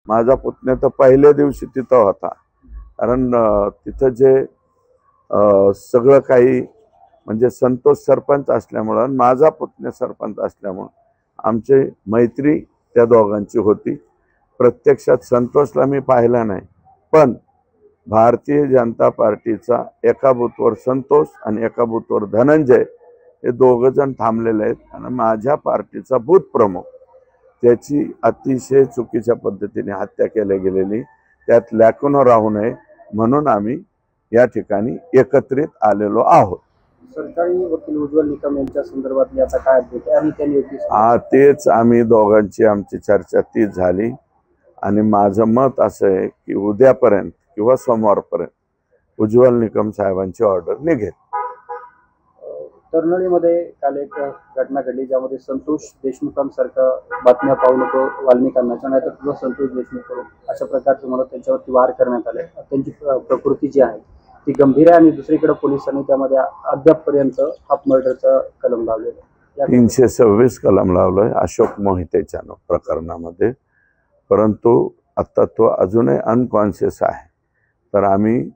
माझा पुतण्या तर पहिल्या दिवशी तिथं होता, कारण तिथं जे सगळं काही म्हणजे संतोष सरपंच असल्यामुळं, माझा पुतण्या सरपंच असल्यामुळं आमची मैत्री त्या दोघांची होती. प्रत्यक्षात संतोषला मी पाहिला नाही, पण भारतीय जनता पार्टीचा एका बूथवर संतोष आणि एका बूथवर धनंजय हे दोघं जण थांबलेले आहेत. आणि माझ्या पार्टीचा बूथ प्रमुख त्याची अतिशय चुकीच्या पद्धतीने हत्या केली गेलेली, त्यात लॅकुनो राहू नये म्हणून आम्ही या ठिकाणी एकत्रित आलेलो आहोत. सरकारी वकील उज्ज्वल निकम यांच्या संदर्भात याचा काय अपडेट आहे आणि त्यांनी तेच आम्ही दोघांची आमची चर्चा तीच झाली. आणि माझं मत असं आहे की उद्यापर्यंत किंवा सोमवारपर्यंत उज्ज्वल निकम साहेबांची ऑर्डर निघेल. तर्नळीमध्ये काल एक घटना घडली ज्यामध्ये संतोष देशमुखांसारखं बातम्या पाहू नको वाल्मिकांना नाही तर तुझा संतोष देशमुख करू अशा प्रकारचं म्हणत त्यांच्यावरती वार करण्यात आले. त्यांची प्रकृती जी आहे ती गंभीर आहे आणि दुसरीकडे पोलिसांनी त्यामध्ये अद्यापपर्यंत हाफ मर्डरचा कलम लावलेला आहे. 326 कलम लावलंय अशोक मोहितेच्या प्रकरणामध्ये, परंतु आता तो अजूनही अनकॉन्शियस आहे. तर आम्ही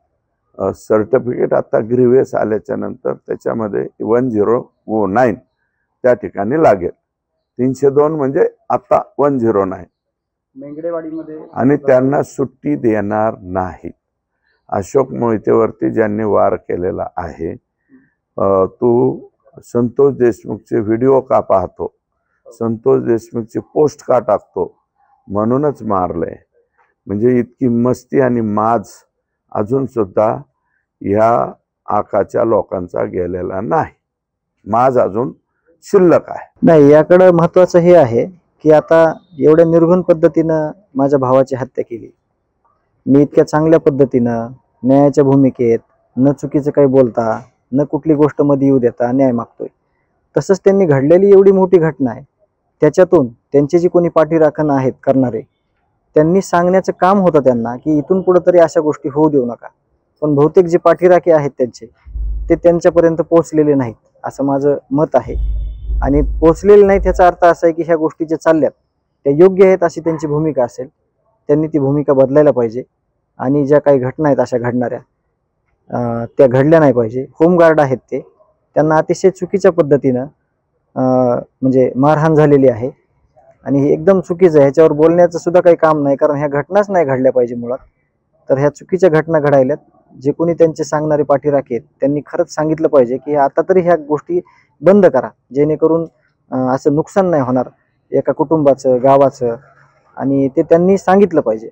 सर्टिफिकेट आता ग्रीवियस आल्याच्या नंतर त्याच्यामध्ये 1009 त्या ठिकाणी लागेल. 302 म्हणजे आता 109 मेंगडेवाडीमध्ये, आणि त्यांना सुट्टी देणार नाही. अशोक मोहितेवरती ज्यांनी वार केलेला आहे, तू संतोष देशमुखचे व्हिडिओ का पाहतो, संतोष देशमुखची पोस्ट का टाकतो म्हणूनच मारलंय. म्हणजे इतकी मस्ती आणि माज अजून सुद्धा ह्या आकाच्या लोकांचा गेलेला नाही. माज अजून शिल्लक आहे. नाही, याकडे महत्वाचं हे आहे की आता एवढ्या निर्घुण पद्धतीनं माझ्या भावाची हत्या केली. मी इतक्या चांगल्या पद्धतीनं न्यायाच्या भूमिकेत न चुकीचं काही बोलता न कुठली गोष्ट मध्ये येऊ देता न्याय मागतोय. तसंच त्यांनी घडलेली एवढी मोठी घटना आहे, त्याच्यातून त्यांचे जे कोणी पाठीराखण आहेत करणारे त्यांनी सांगण्याचं काम होतं त्यांना की इथून पुढे तरी अशा गोष्टी होऊ देऊ नका. पण बहुतेक जे पाठीराखे आहेत त्यांचे ते त्यांच्यापर्यंत पोहोचलेले नाहीत असं माझं मत आहे. आणि पोहोचलेले नाहीत याचा अर्थ असा आहे की ह्या गोष्टी ज्या चालल्यात त्या योग्य आहेत अशी त्यांची भूमिका असेल. त्यांनी ती भूमिका बदलायला पाहिजे आणि ज्या काही घटना आहेत अशा घडणाऱ्या त्या घडल्या नाही पाहिजे. होमगार्ड आहेत ते, त्यांना अतिशय चुकीच्या पद्धतीनं म्हणजे मारहाण झालेली आहे आणि हे एकदम चुकीचं आहे. ह्याच्यावर बोलण्याचं सुद्धा काही काम नाही, कारण ह्या घटनाच नाही घडल्या पाहिजे मुळात. तर ह्या चुकीच्या घटना घडायल्यात. जे कोणी त्यांचे सांगणारे पाठीराखे आहेत त्यांनी खरंच सांगितलं पाहिजे की आता तरी ह्या गोष्टी बंद करा, जेणेकरून असं नुकसान नाही होणार एका कुटुंबाचं गावाचं, आणि ते त्यांनी सांगितलं पाहिजे.